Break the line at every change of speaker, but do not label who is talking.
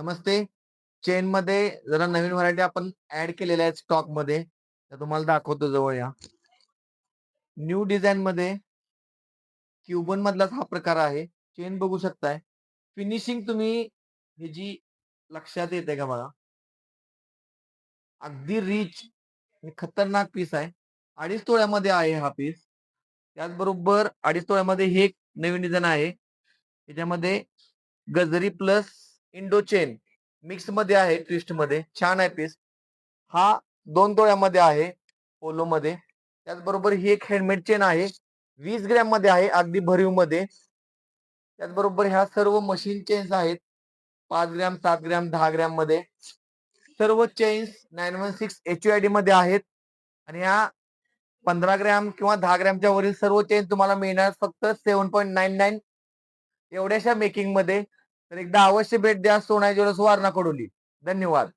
नमस्ते. Chain मध्ये जरा नवीन variety आपण ऍड केलेल्या आहेत स्टॉक मध्ये. तर तुम्हाला दाखवतो जवळ या. न्यू डिझाइन मध्ये क्युबन मधलाच हा प्रकार आहे. चेन बघू शकताय. फिनिशिंग तुम्ही ही जी लक्षात येते का बघा. अगदी रिच आणि खतरनाक पीस आहे. 2.5 तोळ्यामध्ये आहे हा पीस. त्याचबरोबर 2.5 तोळ्यामध्ये हे एक नवीन डिझाइन आहे. त्याच्यामध्ये गजरी प्लस इंडो चेन मिक्स मध्ये आहे, ट्विस्ट मध्ये छान आहे पीस. हा 2 तोळ्यामध्ये आहे पोलो मध्ये. त्याचबरोबर ही एक हँडमेड चेन आहे, 20 ग्रॅम मध्ये आहे, अगदी भरीव मध्ये. त्याचबरोबर ह्या सर्व मशीन चेन्स आहेत, 5 ग्रॅम, 7 ग्रॅम, 10 ग्रॅम मध्ये. सर्व चेन्स 916 HUID मध्ये आहेत. आणि ह्या 15 ग्रॅम किंवा 10 ग्रॅमच्या वरील सर्व चेन तुम्हाला मिळणार फक्त 7.99 एवढ्याशा मेकिंग मध्ये. तर एकदा अवश्य भेट द्या सोना ज्वेलर्स, वारणा कडोली. धन्यवाद.